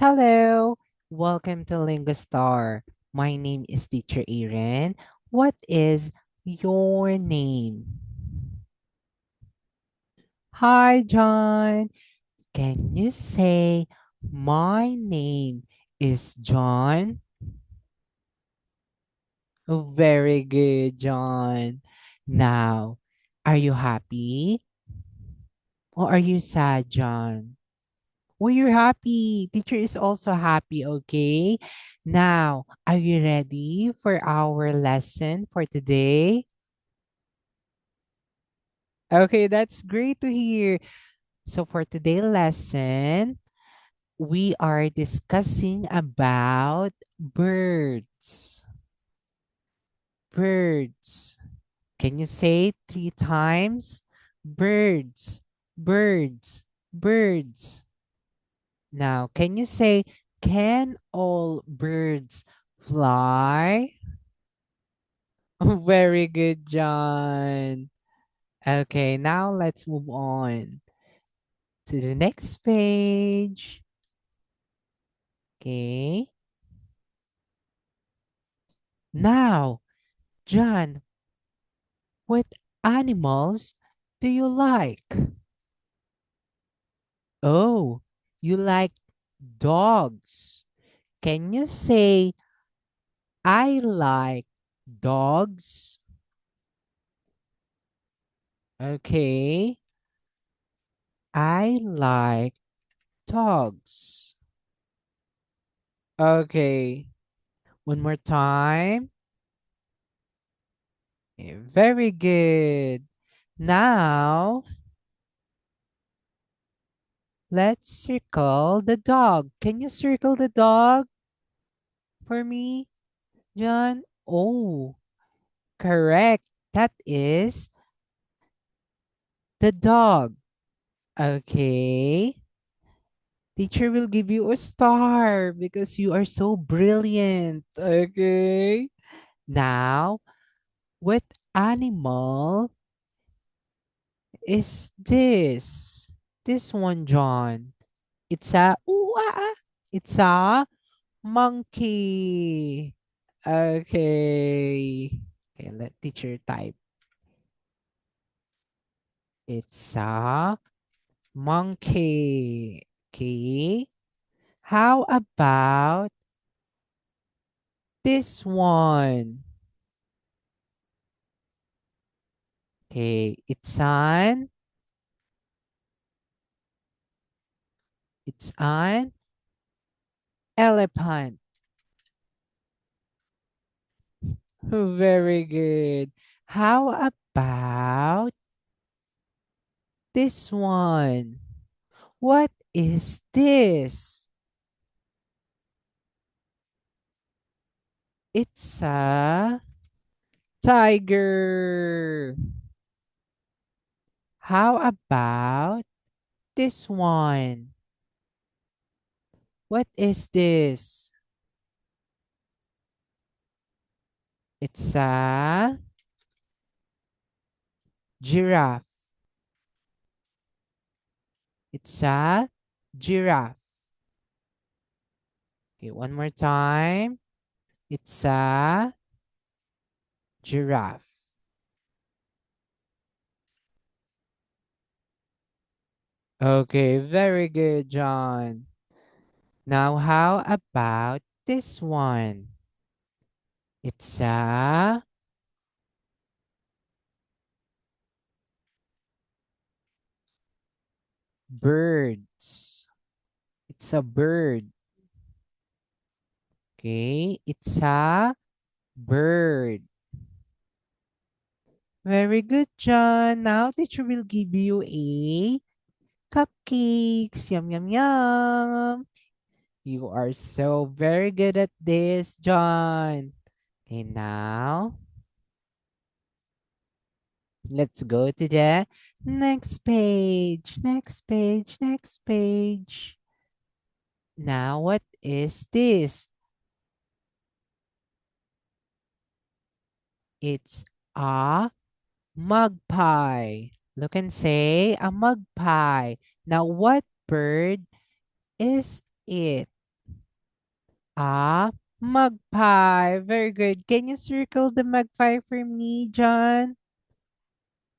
Hello, welcome to Lingostar. My name is Teacher Aaron. What is your name? Hi, John. Can you say my name is John? Oh, very good, John. Now, are you happy or are you sad, John? Oh, you're happy. Teacher is also happy, okay? Now, are you ready for our lesson for today? Okay, that's great to hear. So for today's lesson, we are discussing about birds. Birds. Can you say it 3 times? Birds, birds, birds. Now, can you say, can all birds fly? Very good, John. Okay, now let's move on to the next page. Okay. Now, John, what animals do you like? Oh, you like dogs. Can you say, I like dogs? Okay. I like dogs. Okay. One more time. Very good. Now, let's circle the dog. Can you circle the dog for me, John? Oh, correct. That is the dog. Okay. Teacher will give you a star because you are so brilliant. Okay. Now, what animal is this? This one, John. It's a it's a monkey. Okay. Okay, let teacher type. It's a monkey. Okay. How about this one? Okay, it's an elephant. Very good. How about this one? What is this? It's a tiger. How about this one? What is this? It's a giraffe. It's a giraffe. Okay, one more time. It's a giraffe. Okay, very good, John. Now, how about this one? It's a birds. It's a bird. Okay, it's a bird. Very good, John. Now teacher will give you a cupcakes. Yum, yum, yum. You are so very good at this, John. Okay, now let's go to the next page. Next page. Next page. Now, what is this? It's a magpie. Look and say a magpie. Now, what bird is it? A magpie. Very good. Can you circle the magpie for me, John?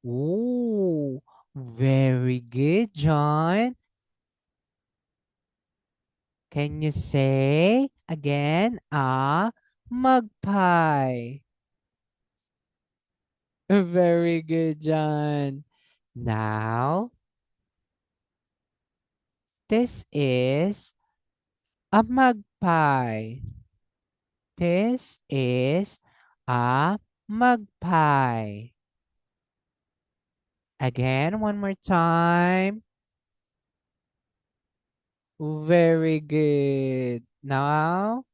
Oh, very good, John. Can you say again? A magpie. Very good, John. Now, this is a magpie. This is a magpie. Again, one more time. Very good. Now,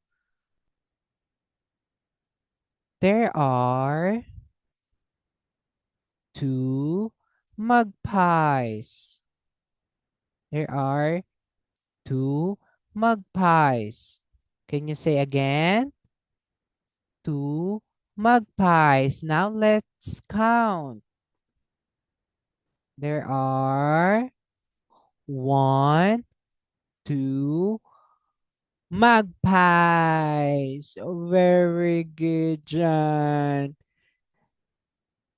there are two magpies. There are two magpies. Can you say again? Two magpies. Now let's count. There are one, two magpies. Very good, John.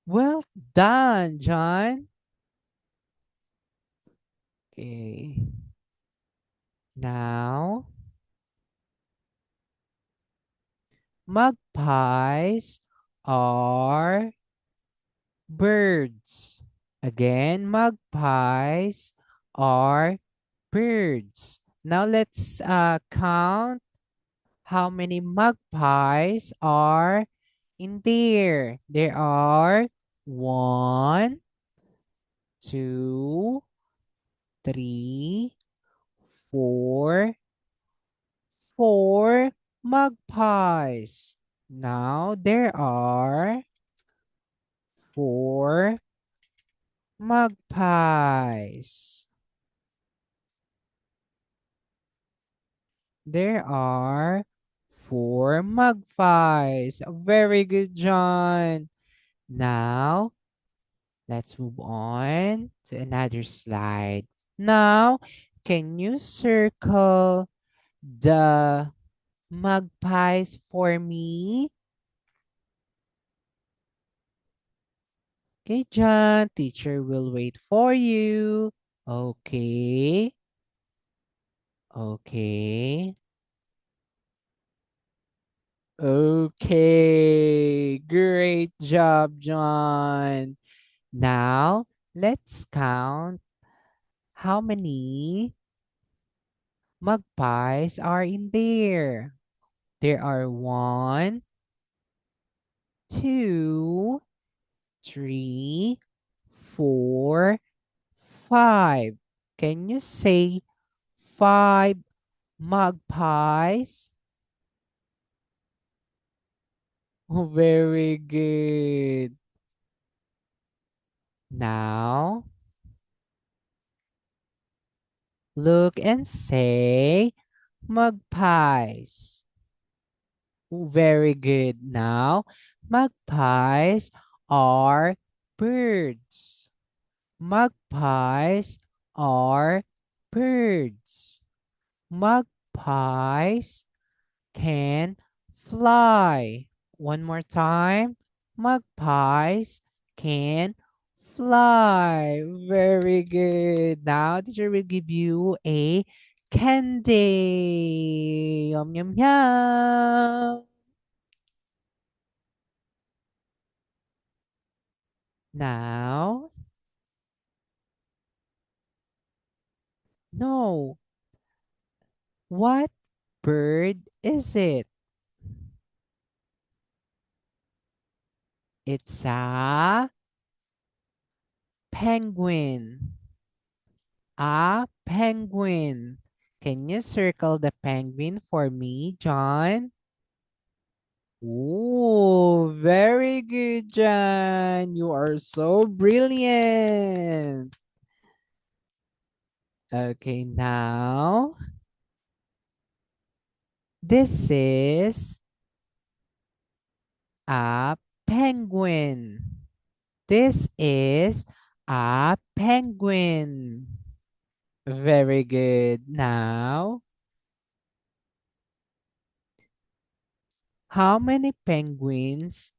Well done, John. Okay. Now, magpies are birds. Again, magpies are birds. Now let's count how many magpies are in there. There are one, two, three, four magpies. Now there are four magpies. There are four magpies. Very good, John. Now, let's move on to another slide. Now, can you circle the magpies for me? Okay, John, teacher will wait for you. Okay, okay, okay. Great job, John. Now, let's count how many magpies are in there. There are one, two, three, four, five. Can you say five magpies? Oh, very good. Now, look and say magpies. Oh, very good. Now, magpies are birds. Magpies are birds. Magpies can fly. One more time. Magpies can fly. Very good. Now, teacher will give you a candy. Yum, yum, yum. Now, no. What bird is it? It's a penguin. A penguin. Can you circle the penguin for me, John? Oh, very good, John. You are so brilliant. Okay, now this is a penguin. This is a penguin. Very good. Now, How many penguins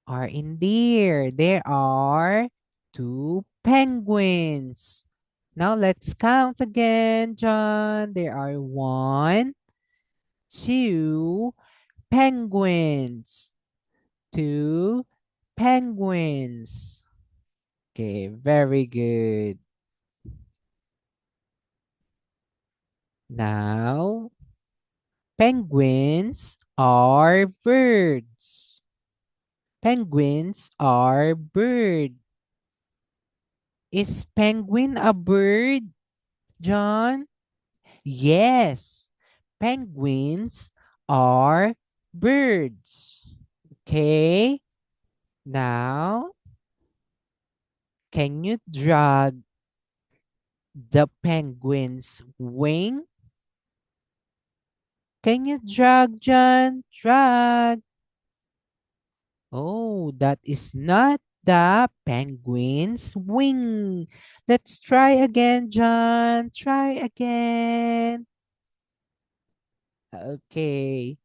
are in there? There are two penguins. Now let's count again, John. There are one, two penguins. Two penguins. Okay, very good. Now, penguins are birds. Penguins are bird. Is penguin a bird, John? Yes. Penguins are birds. Okay. Now, can you drag the penguin's wing? Can you drag, John? Drag. Oh, that is not the penguin's wing. Let's try again, John. Try again. Okay.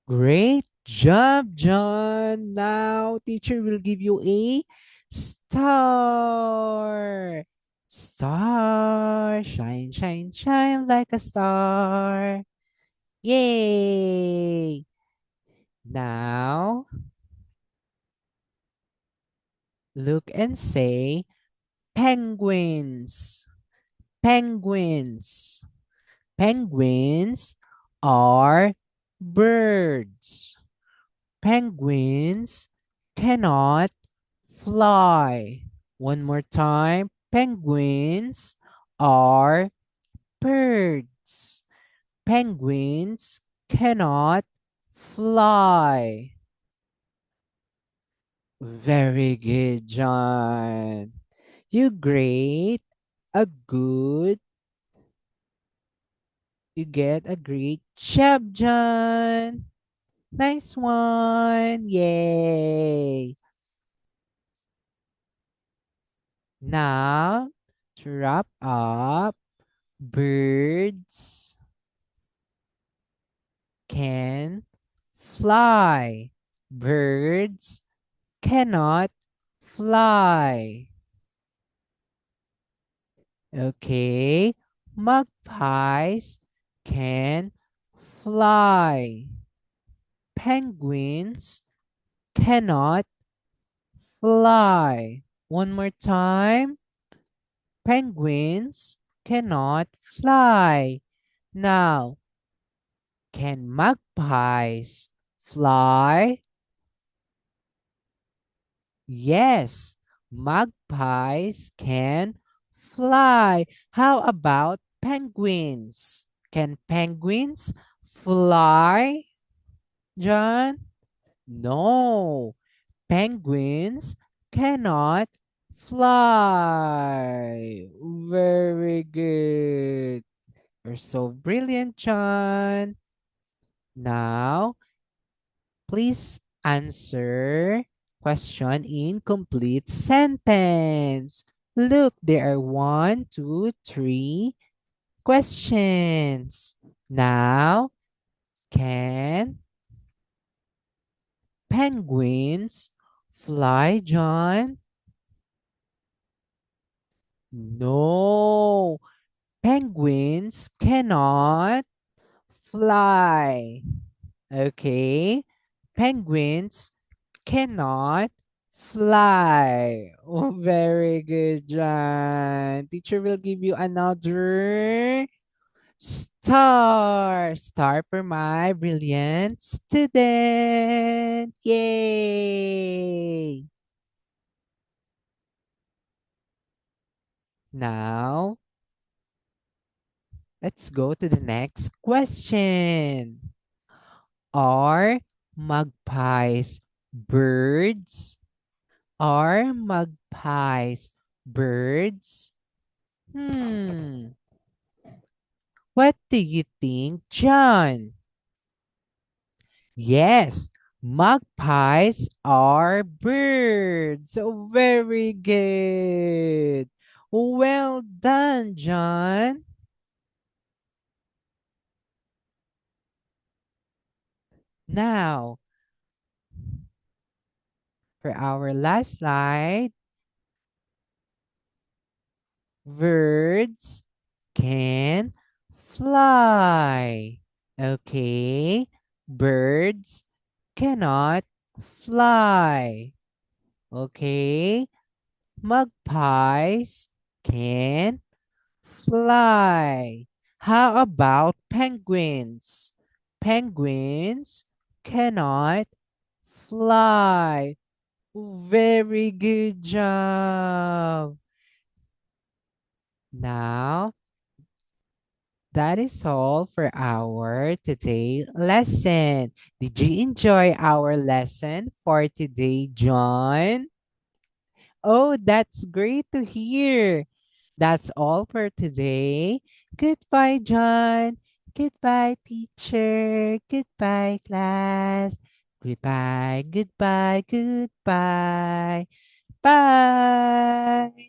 Great job, John. Now, teacher will give you a star. Star. Shine, shine, shine like a star. Yay. Now, look and say penguins. Penguins. Penguins are birds. Penguins cannot fly. One more time. Penguins are birds. Penguins cannot fly. Very good, John. You great. A good. You get a great job, John. Nice one. Yay. Now, to wrap up, birds can fly. Birds cannot fly. Okay. Magpies can fly. Penguins cannot fly. One more time. Penguins cannot fly. Now, can magpies fly? Yes, magpies can fly. How about penguins? Can penguins fly, John? No, penguins cannot fly. Very good. You're so brilliant, John. Now, please answer question in complete sentence. Look, there are one, two, three questions. Now, can penguins fly, John? No, penguins cannot fly. Okay, penguins cannot fly. Oh, very good, John. Teacher will give you another star. Star for my brilliant student. Yay! Now, let's go to the next question. Are magpies birds? Are magpies birds? Hmm. What do you think, John? Yes, magpies are birds. Oh, very good. Well done, John. Now, for our last slide, birds can fly. Okay, birds cannot fly. Okay, magpies can fly. How about penguins? Penguins cannot fly. Very good job. Now, that is all for our today lesson. Did you enjoy our lesson for today, John? Oh, that's great to hear. That's all for today. Goodbye, John. Goodbye, teacher. Goodbye, class. Goodbye, goodbye, goodbye. Bye.